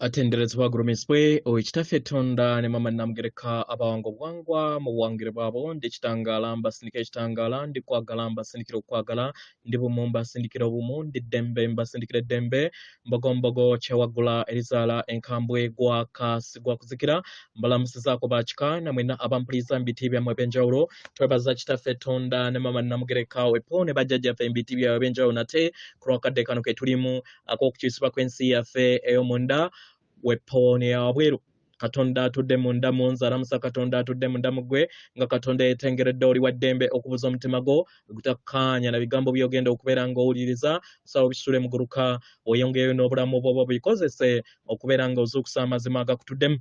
Atenderezebwa gurumiswe oikitafe tonda ne mama namugereka abawango bwangwa mu buwangire bwabo ndikitangala mbasindika ekitangala ndikwagala mbasindikira okwagala ndi bumu mbasindikira obumu ndi ddembe mbasindikira eddembe mbogombogo kyewagula erizala enkambwe gwa kuzikira mbalamusizaako bakika namwena abampuliza mbiti byammwe ebyenjawulo twebaza kitafe tonda ne mama namugereka wepo ne bajjajjaffe mbiti byabwe ebyenjawulo nate ku lwakadde kano ke tulimu ak'okukyusibwa kw'ensi yaffe ey'omunda wepone ya wabweru katonda atudde munda munza alamusa katonda atudde munda mugwe nga katonda yetengeredde oli waddembe okubuza omutima gwo gutakkaanya na bigambo byogenda okubeera ng'owuliriza sawa bisule muguruka oyongeyo n'obulamu bwo bikozese okubeera nga ozuukusa amazima agakutuddemu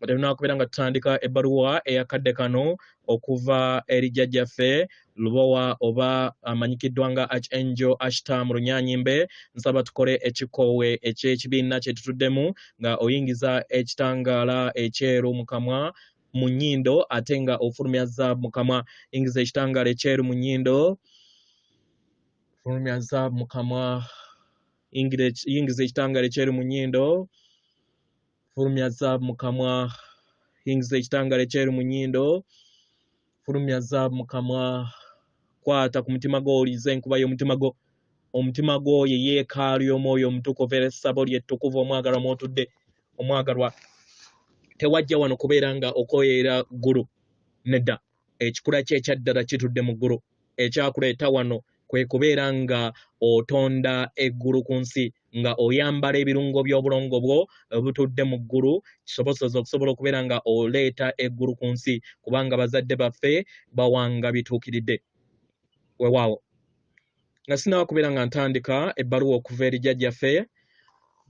ate tunakubeera nga tutandika ebbaluwa eyakadde kano okuva eri jjajjaffe Lubowa oba amanyikiddwa nga Archangel Ashtar mu lunyanyimbe nsaba tukole ekikoowe eky'ekibiina kye tutuddemu nga oyingiza ekitangaala ekyeru mu kamwa mu nnyindo ate nga ofulumya zaabu mu kamwa yingiza ekitangaala ekyeru mu nnyindo fulumya zaabu mu kamwa yingiza ekitangaala ekyeru mu nnyindo fulumya zaabu mu kamwa yingiza ekitangaala ekyeru mu nnyindo fulumya zaabu mu kamwa kwata ku mutima gwo olize enkuba y'omutima gwo omutima gwo ye yeekaalu y'omwoyo omutukuvu era essabo lyettukuvu omwagalwa mw'otudde omwagalwa tewajja wano kubeera nga okoyeera ggulu nedda ekikula kye ekyaddala kitudde mu ggulu ekyakuleeta wano kwe kubeera nga otonda eggulu ku nsi nga oyambala ebirungo by'obulongo bwo butudde mu ggulu kisobozesa okusobola okubeera nga oleeta eggulu ku nsi kubanga bazadde baffe bawanga bituukiridde weewaawo nga sinaba kubeera nga ntandika ebbaluwa okuva eri jjajjaffe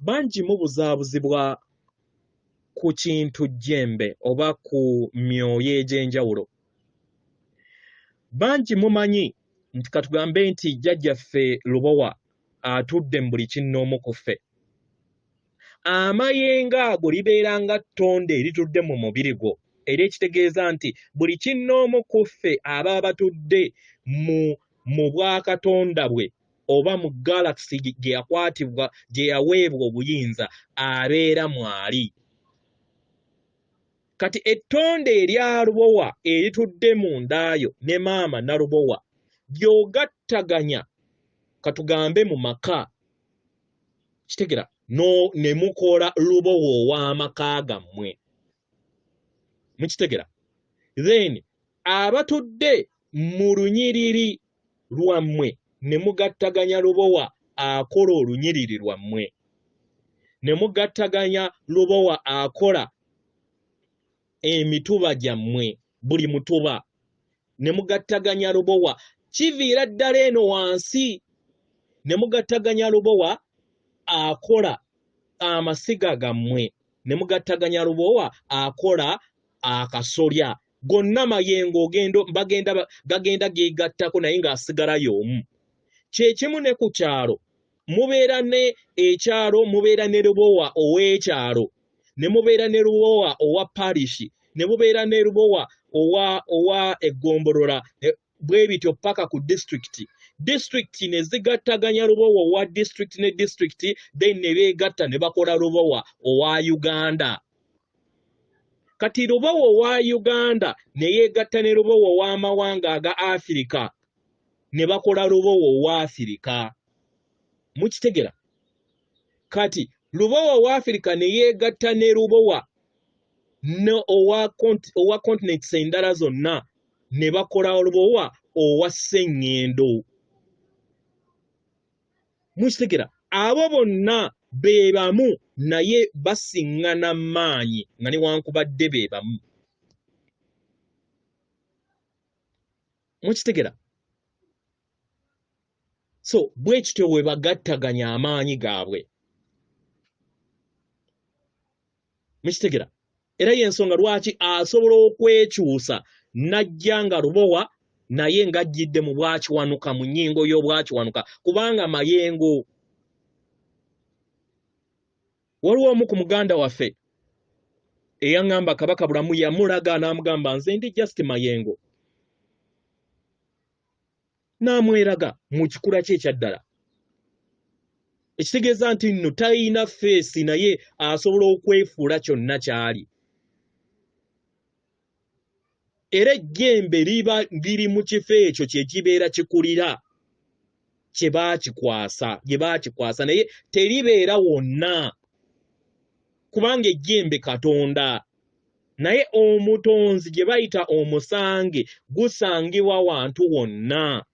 bangi mubuzaabuzibwa ku kintu jjembe oba ku myoyo egy'enjawulo bangi mumanyi nti katugambe nti jjajjaffe Lubowa atudde mu buli kinnoomu ku ffe amayengo ago libeera nga ttonde eritudde mu mubiri gwo era ekitegeeza nti buli kinnoomu ku ffe aba batudde mu bwakatonda bwe oba mu galaxy gye yakwatibwa gye yaweebwa obuyinza abeera mwali kati ettonde erya Lubowa eritudde mu ndaayo ne maama na Lubowa by'ogattaganya katugambe mu maka kitegera ne mukola Lubowa ow'amaka gammwe mukitegera then abatudde mu lunyiriri lwammwe ne mugattaganya Lubowa akola olunyiriri lwammwe ne mugattaganya Lubowa akola emituba gyammwe buli mutuba ne mugattaganya Lubowa kiviira ddala eno wansi ne mugattaganya Lubowa akola amasiga gammwe ne mugattaganya Lubowa akola akasolya gonna mayengo gagenda geegattako naye ng'asigalayo omu kyekimu ne ku kyalo mubeera ne ekyalo mubeera ne Lubowa ow'ekyalo ne mubeera ne Lubowa owa parishi ne mubeera ne Lubowa owa eggombolola bwe bityo paka ku disitulikiti ne zigattaganya Lubowa owa disitulikiti ne disitulikiti then ne beegatta ne bakola Lubowa owa Uganda kati Lubowa owa Uganda ne yeegatta ne Lubowa ow'amawanga aga Afirika ne bakola Lubowa owa Afirika mukitegera kati Lubowa owa Afirika ne yeegatta ne Lubowa owa continents endala zonna ne bakola Lubowa owa Sseŋŋendo mukitegera abo bonna be bamu naye basiŋŋana maanyi nga newankubadde be bamu mukitegera so bwe kityo bwe bagattaganya amaanyi gaabwe mukitegera era y'ensonga lwaki asobola okwekyusa najja nga Lubowa naye ng'ajjidde mu bwakiwanuka mu nnyingo y'obwakiwanuka kubanga mayengo waliwo omu ku muganda waffe eyaŋŋamba Kabaka Bulamu yamulaga n'amugamba nze ndi just mayengo n'amweraga mu kikula kye ekyaddala ekitegeeza nti nno talina feesi naye asobola okwefuula kyonna kyali. Era ejjembe liba liri mu kifo ekyo kye kibeera kikulira kye baakikwasa naye teribeera wonna kubanga ejjembe Katonda. Naye omutonzi gye bayita omusange gusangibwa wantu wonna.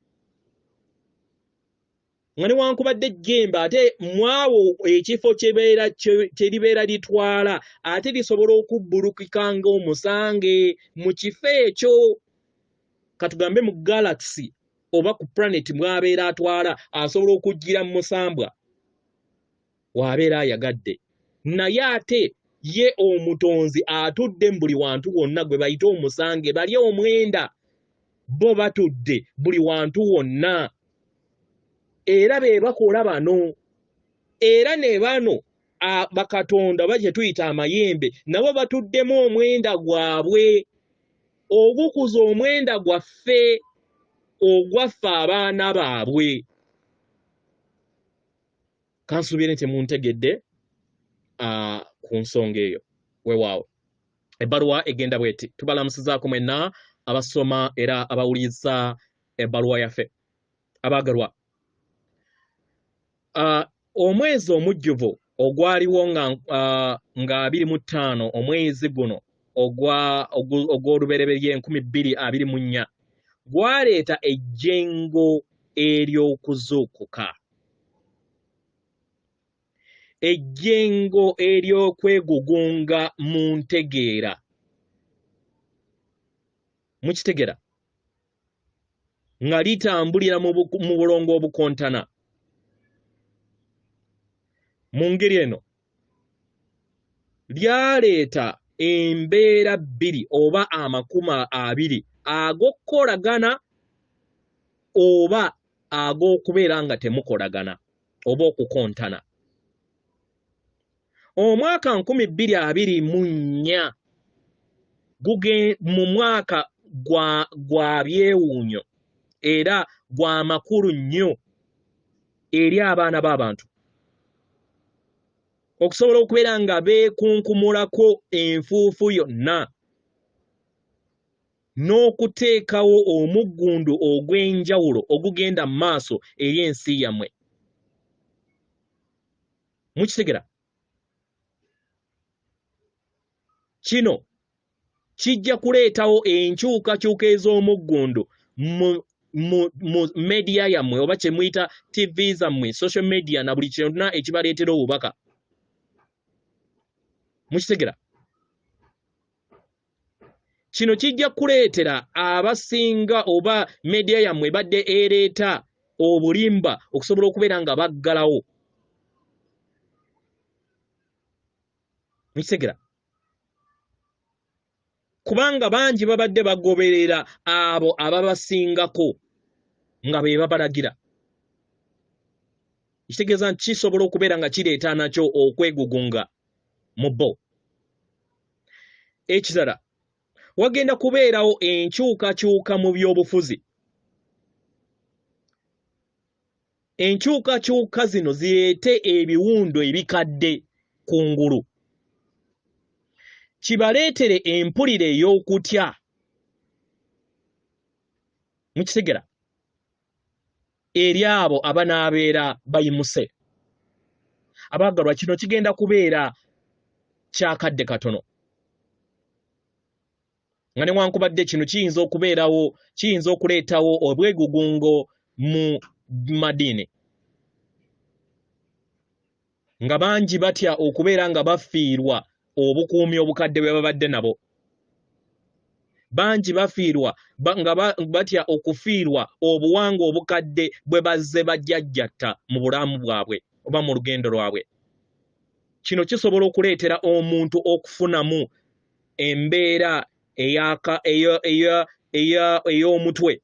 Nga newankubadde ejjembe ate mwawo ekifo kye libeera litwala ate lisobola okubbulukika ng'omusange mu kifo ekyo. Katugambe mu galaxy oba ku planet mwabeera atwala asobola okujjira mu musambwa w'abeera ayagadde. Naye ate ye omutonzi atudde mu buli wantu wonna gwe bayita omusange. Bali omwenda bo batudde buli wantu wonna. Era be bakola bano. Era ne bano bakatonda bagye tuyita amayembe nabo batuddemu omwenda gwabwe ogukuza omwenda gwaffe ogwaffe abaana baabwe. Kansuubire nti muntegedde ku nsonga eyo. Weewaawo ebbaluwa egenda bweti. Tubalamusizaako mwenna abasoma era abawuliriza ebbaluwa yaffe. Abaagalwa, omwezi omujjuvu ogwaliwo nga 25 omwezi guno ogw'olubereberye 2024 gwaleeta ejjengo ery'okuzuukuka. Ejjengo ery'okwegugunga mu ntegeera. Mukitegera nga litambulira mu bulongo obukontana. Mu ngeri eno lyaleeta embeera bbiri oba amakumi abiri ag'okukolagana oba ag'okubeera nga temukolagana oba okukontana. Omwaka 2024 mu mwaka gwa byewuunyo era gwa makulu nnyo eri abaana b'abantu okusobola okubeera nga beekunkumulako enfuufu yonna n'okuteekawo omuggundu ogw'enjawulo ogugenda mu maaso eri ensi yammwe. Mukitegera? Kino kijja kuleetawo enkyukakyuka ez'omuggundu mu media yammwe oba kye muyita TV zammwe, social media na buli kyonna ekibaleetera obubaka. Mukitegera? Kino kijja kuleetera abasinga oba media yammwe badde ereeta obulimba okusobola okubeera nga baggalawo. Mukitegera? Kubanga bangi babadde bagoberera abo ababasingako nga be babalagira. Kitegeeza nti kisobola okubeera nga kireeta nakyo okwegugunga mu bo. Ekirala, wagenda kubeerawo enkyukakyuka mu by'obufuzi. Enkyukakyuka zino zireete ebiwundu ebikadde kungulu. Kibaleetere empulira ey'okutya. Mukitegera? Eri abo abanaabeera bayimuse. Abaagalwa, kino kigenda kubeera kyakadde katono. Nga newankubadde kino kiyinza okuleetawo obwegugungo mu madiini. Nga bangi batya okubeera nga bafiirwa obukuumi obukadde bwe babadde nabo. Bangi bafiirwa nga batya okufiirwa obuwangwa obukadde bwe bazze bajjajjatta mu bulamu bwabwe oba mu lugendo lwabwe. Kino kisobola okuleetera omuntu okufunamu embeera ey'omutwe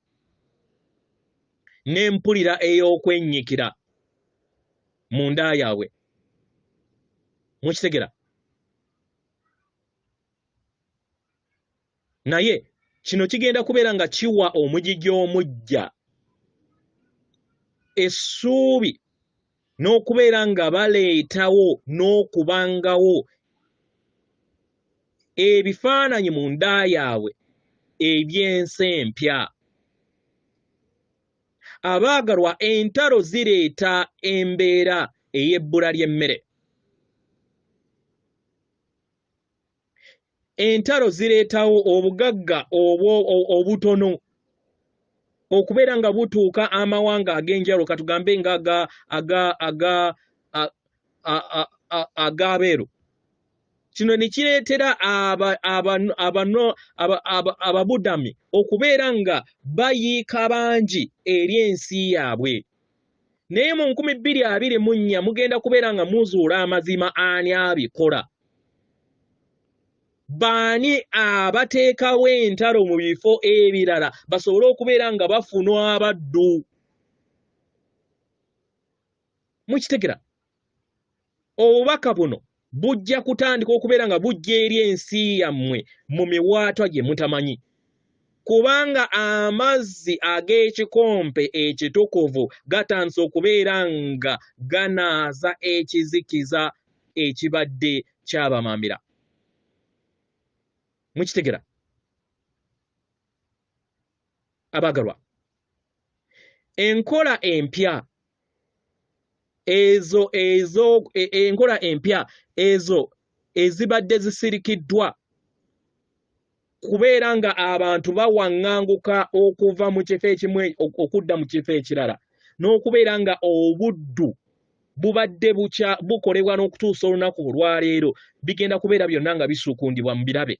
n'empulira ey'okwennyikira mu nda yaabwe. Mukitegera? Naye kino kigenda kubeera nga kiwa omugigi omujja essuubi n'okubeera nga baleetawo n'okubangawo ebifaananyi mu nda yaabwe eby'ensi empya. Abaagalwa, entalo zireeta embeera ey'ebbula ly'emmere. Entalo zireetawo obugagga obutono okubeera nga butuuka amawanga ag'enjawulo, katugambe nga ag'abeeru. Kino ne kireetera ababudami okubeera nga bayiika bangi eri ensi yaabwe. Naye mu 2024 mugenda kubeera nga muzuula amazima ani abikola. Baani abateekawo entalo mu bifo ebirala basobole okubeera nga bafuna abaddu. Mukitegera? Obubaka buno bujja kutandika okubeera nga bujja eri ensi yammwe mu miwaatwa gye mutamanyi. Kubanga amazzi ag'ekikompe ekitukuvu gatandise okubeera nga ganaaza ekizikiza ekibadde kyabamambira. Mukitegera? Abaagalwa, enkola empya enkola empya ezo ezibadde zisirikiddwa kubeera nga abantu bawaŋŋanguka okuva mu kifo ekimu okudda mu kifo ekirala, n'okubeera nga obuddu bubadde bukolebwa n'okutuusa olunaku olwaleero, bigenda kubeera byonna nga bisuukundibwa mu birabe.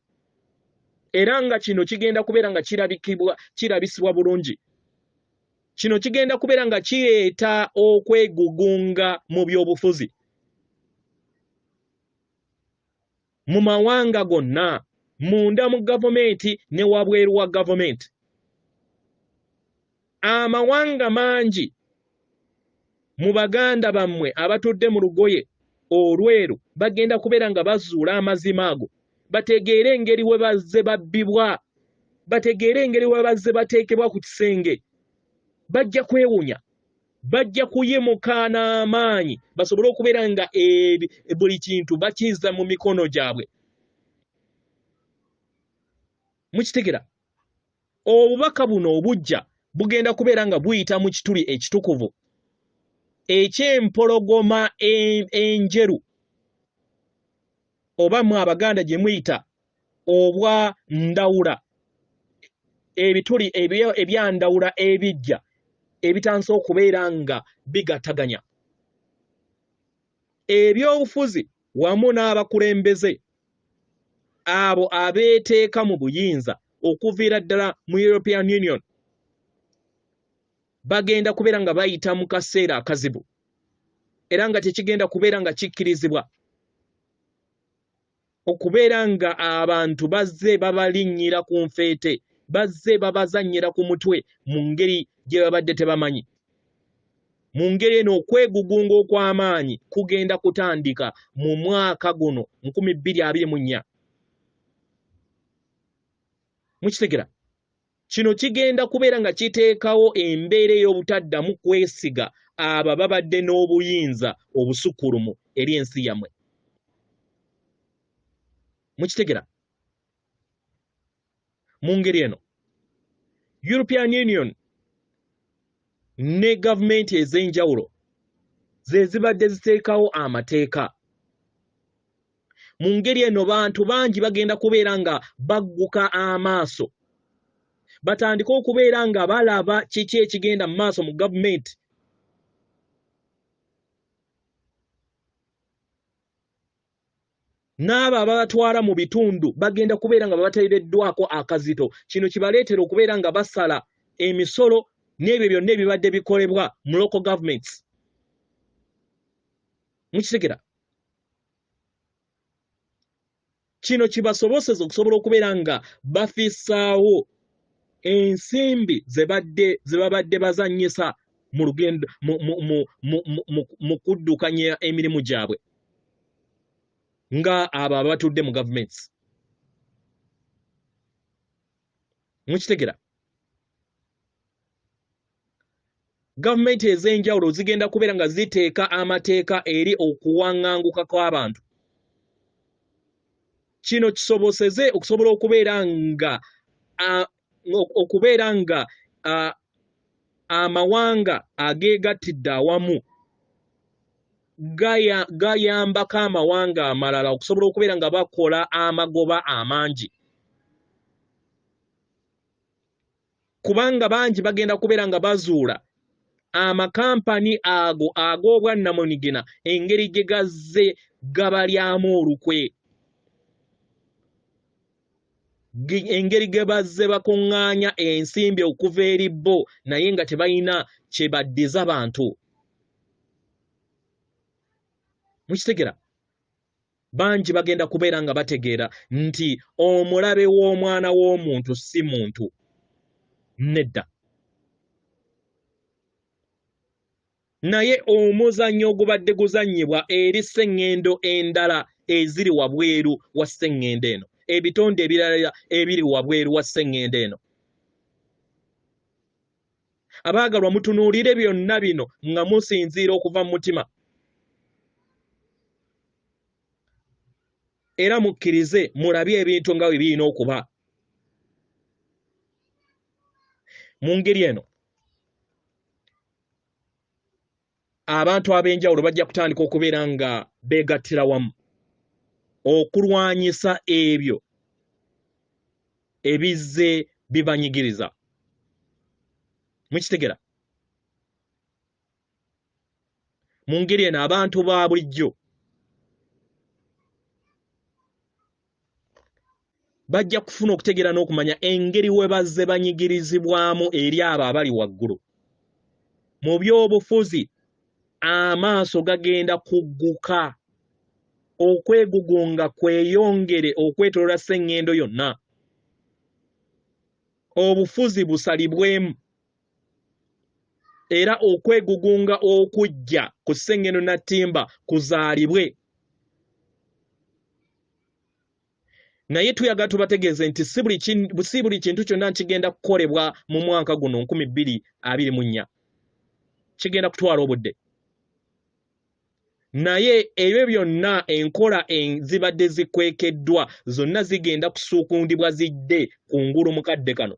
Era nga kino kigenda kubeera nga kirabisibwa bulungi. Kino kigenda kubeera nga kireeta okwegugunga mu byobufuzi mu mawanga gonna, munda mu gavumenti ne wabweru wa gavumenti. Amawanga mangi mu baganda bammwe abatudde mu lugoye olweru bagenda kubeera nga bazuula amazima ago, bategeere engeri we bazze babbibwa, bategeere engeri we bazze bateekebwa ku kisenge. Bajja kwewunya, bajja kuyimuka n'amaanyi basobole okubeera nga buli kintu bakizza mu mikono gyabwe. Mukitegera? Obubaka buno obujja bugenda kubeera nga buyita mu kituli ekitukuvu eky'empologoma enjeru, oba mwe Abaganda gye muyita obwa ndawula, ebituli ebya ndawula ebijja ebitandise okubeera nga bigataganya. Ebyobufuzi wamu n'abakulembeze abo abeeteeka mu buyinza okuviira ddala mu European Union bagenda kubeera nga bayita mu kaseera akazibu, era nga tekigenda kubeera nga kikkirizibwa okubeera nga abantu bazze babalinnyira ku nfeete, bazze babazannyira ku mutwe mu ngeri gye babadde tebamanyi. Mu ngeri eno okwegugunga okw'amaanyi kugenda kutandika mu mwaka guno 2024. Mukitegera? Kino kigenda kubeera nga kiteekawo embeera ey'obutaddamu kwesiga abo babadde n'obuyinza obusukkulumu eri ensi yammwe. Mukitegera? Mu ngeri eno European Union ne gavumenti ez'enjawulo ze zibadde ziteekawo amateeka. Mu ngeri eno bantu bangi bagenda kubeera nga bagguka amaaso, batandika okubeera nga balaba kiki ekigenda mu maaso mu gavumenti. N'abo ababatwala mu bitundu bagenda kubeera nga babateereddwako akazito. Kino kibaleetera okubeera nga basala emisolo n'ebyo byonna ebibadde bikolebwa mu local governments. Mukitegera? Kino kibasoboseza okusobola okubeera nga bafissaawo ensimbi ze babadde bazannyisa mu lugendo mu kuddukanya emirimu gyabwe nga abo abatudde mu gavumenti. Mukitegera? Gavumenti ez'enjawulo zigenda kubeera nga ziteeka amateeka eri okuwaŋŋanguka kw'abantu. Kino kisoboseze okusobola okubeera nga amawanga ageegattidde awamu gayambako amawanga amalala okusobola okubeera nga bakola amagoba amangi. Kubanga bangi bagenda kubeera nga bazuula amakampani ago ag'obwannamunigina engeri gye gazze gabalyamu olukwe, engeri gye bazze bakuŋŋaanya ensimbi okuva eri bo naye nga tebalina kye baddiza bantu. Mukitegera? Bangi bagenda kubeera nga bategeera nti omulabe w'omwana w'omuntu si muntu. Nedda. Naye omuzannyo ogubadde guzannyibwa eri sseŋŋendo endala eziri wabweru wa sseŋŋendo eno, ebitonde ebirala ebiri wabweru wa sseŋŋendo eno. Abaagalwa mutunuulire byonna bino nga musinziira okuva mu mutima. Era mukkirize mulabye ebintu nga bwe birina okuba. Mu ngeri eno abantu ab'enjawulo bajja kutandika okubeera nga beegattira wamu okulwanyisa ebyo ebizze bibanyigiriza. Mukitegera? Mu ngeri eno abantu ba bulijjo bajja kufuna okutegeera n'okumanya engeri we bazze banyigirizibwamu eri abo abali waggulu. Mu by'obufuzi amaaso gagenda kugguka, okwegugunga kweyongere okwetoloola sseŋŋendo yonna, obufuzi busalibwemu, era okwegugunga okujja ku sseŋŋendo nattimba kuzaalibwe. Naye tuyagala tubategeeze nti si buli kintu kyonna kigenda kukolebwa mu mwaka guno 2024 kigenda kutwala obudde. Naye ebyo byonna enkola zibadde zikwekeddwa zonna zigenda kusuukundibwa zidde ku ngulu mukadde kano.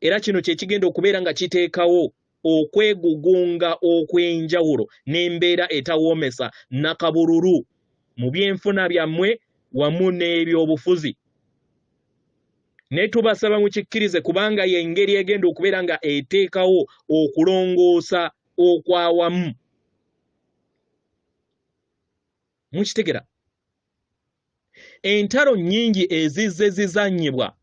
Era kino kye kigenda okubeera nga kiteekawo okwegugunga okw'enjawulo n'embeera etawoomesa nakabululu mu byenfuna byammwe wamu n'ebyobufuzi. Naye tubasaba mukikkirize kubanga y'engeri egenda okubeera nga eteekawo okulongoosa okwawamu. Mukitegera? Entalo nnyingi ezizze zizannyibwa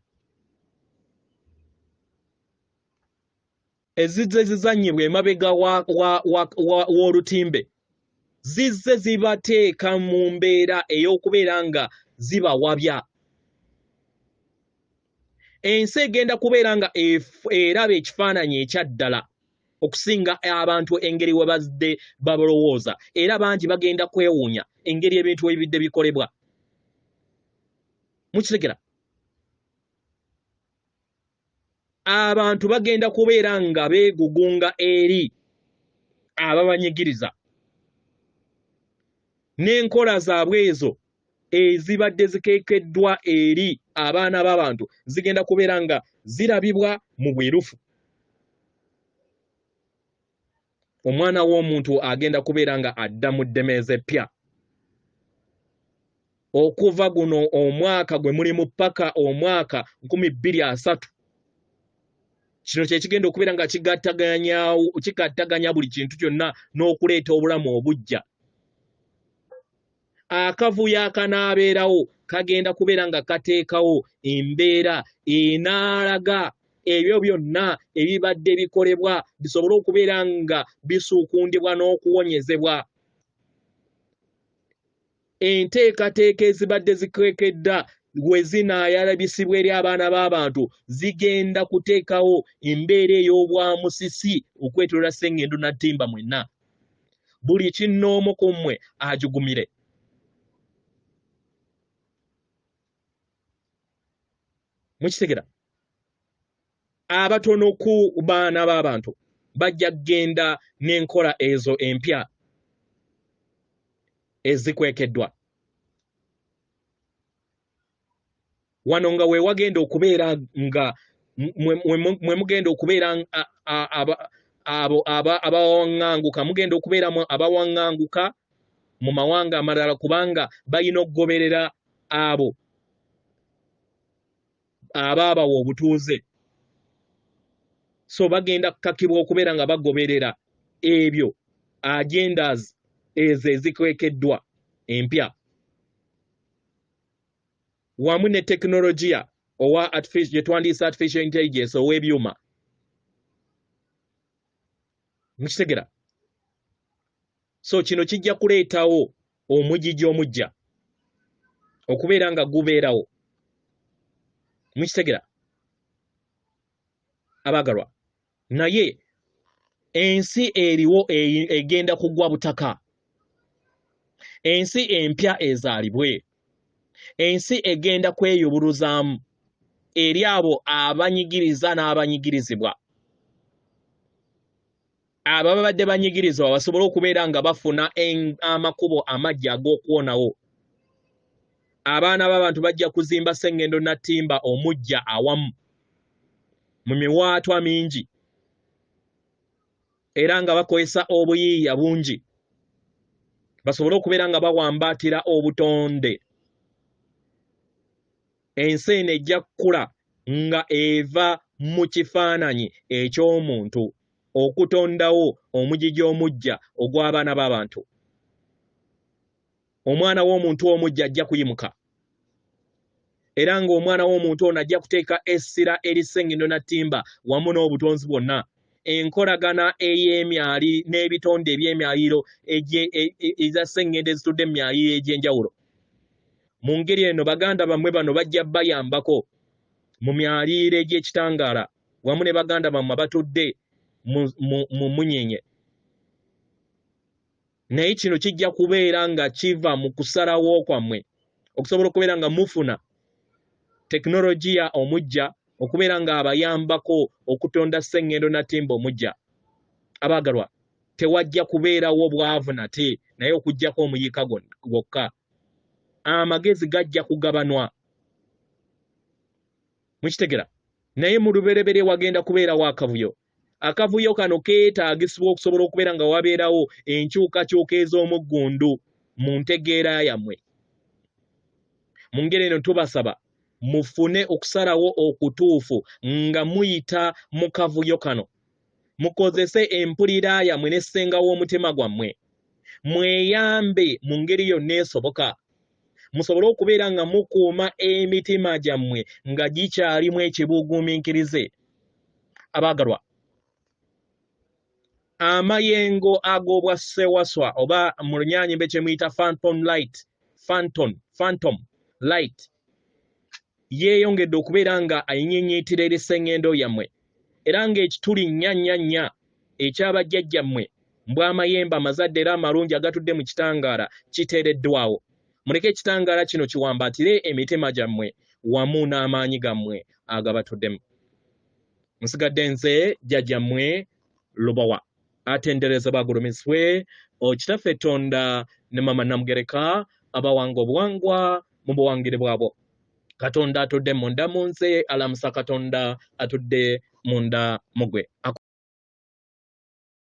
emabega w'olutimbe zizze zibateeka mu mbeera ey'okubeera nga zibawabya. Ensi egenda kubeera nga eraba ekifaananyi ekyaddala okusinga abantu engeri we bazze balowooza, era bangi bagenda kwewuunya engeri ebintu ebidde bikolebwa. Mukitegera? Abantu bagenda kubeera nga beegugunga eri ababanyigiriza, n'enkola zaabwe ezo ezibadde zikeekeddwa eri abaana b'abantu zigenda kubeera nga zirabibwa mu bwerufu. Omwana w'omuntu agenda kubeera nga adda mu ddemeeza eppya. Okuva guno omwaka gwe mulimu paka omwaka 2030 kino kye kigenda okubeera nga kikattaganya buli kintu kyonna n'okuleeta obulamu obuggya. Akavuyo akanaabeerawo kagenda kubeera nga kateekawo embeera enaalaga ebyo byonna ebibadde bikolebwa bisobole okubeera nga bisuukundibwa n'okuwonyezebwa. Enteekateeka ezibadde zikwekedda we zinaayalabisibwa eri abaana b'abantu zigenda kuteekawo embeera ey'obwamusisi okwetoloola sseŋŋendo nattimba mwenna. Buli kinnoomu ku mmwe ajugumire. Mukitegera? Abatono ku baana b'abantu bajja kgenda n'enkola ezo empya ezikwekeddwa. Wano nga we wagenda okubeera nga mwe mugenda okubeera abawaŋŋanguka, mugenda okubeeramu abawaŋŋanguka mu mawanga amalala kubanga balina okugoberera abo abaabawa obutuuze. So bagenda kukakibwa okubeera nga bagoberera ebyo agendas ezo ezikwekeddwa empya wamu ne tekinologiya owa gye twandiyise artificial intelligence ow'ebyuma. Mukitegera? So kino kijja kuleetawo omugigi omujja okubeera nga gubeerawo. Mukitegera? Abagalwa, naye ensi eriwo egenda kugwa butaka. Ensi empya ezaalibwe. Ensi egenda kweyubuluzaamu eri abo abanyigiriza n'abanyigirizibwa. Abo babadde banyigirizibwa basobole okubeera nga bafuna amakubo amajja ag'okwonawo. Abaana b'abantu bajja kuzimba sengendo na ttimba omujja awamu mu miwaatwa mingi era nga bakozesa obuyiiya bungi basobole okubeera nga bawambaatira obutonde. Ensi eno ejja kukula nga eva mu kifaananyi eky'omuntu okutondawo omugigi omujja ogw'abaana b'abantu. Omwana w'omuntu omujja ajja kuyimuka era ng'omwana w'omuntu ono ajja kuteeka essira erisengendo na ttimba wamu n'obutonzi bwonna. Enkolagana ey'emyali n'ebitonde eby'emyaliro eza sengendo ezitudde mu myaliro egy'enjawulo. Mu ngeri eno baganda bammwe bano bajja bayambako mu myaliro egy'ekitangaala wamu ne baganda bammwe batudde mu munyenye. Naye kino kijja kubeera nga kiva mu kusalawo kwammwe okusobola okubeera nga mufuna tekinologiya omujja okubeera nga abayambako okutonda sengendo na ttimba omujja. Abaagalwa, tewajja kubeerawo bwavu nate naye okuggyako omuyika gwokka. Amagezi gajja kugabanwa. Mukitegera? Naye mu lubereberye wagenda kubeerawo akavuyo. Akavuyo kano keetaagisibwa okusobola okubeera nga wabeerawo enkyukakyuka ez'omuggundu mu ntegeera yammwe. Mu ngeri eno tubasaba mufune okusalawo okutuufu nga muyita mu kavuyo kano. Mukozese empulira yammwe n'essenga w'omutima gwammwe. Mweyambe mu ngeri yonna esoboka. Musobole okubeera nga mukuuma emitima gyammwe nga gikyalimu ekibuuguumiikirize. Abaagalwa, amayengo ag'obwassewaswa oba mu Lunyanyimbe kye muyita phantom light yeeyongedde okubeera nga ayinyiinyiitira erisengendo yammwe era ng'ekituli nnyannya eky'abajjajjammwe mbw'amayembe amazadde era amalungi agatudde mu kitangaala kiteereddwawo. Muleke ekitangaala kino kiwambaatire emitima gyammwe wamu n'amaanyi gammwe agabatuddemu. Nsigadde nze jjajjammwe Lubowa. Atendereza bagulumiswe Kitaffe Tonda ne Mama Namugereka abawanga obuwangwa mu buwangire bwabo. Katonda atudde munda mu nze, alamusa Katonda atudde munda mugwe.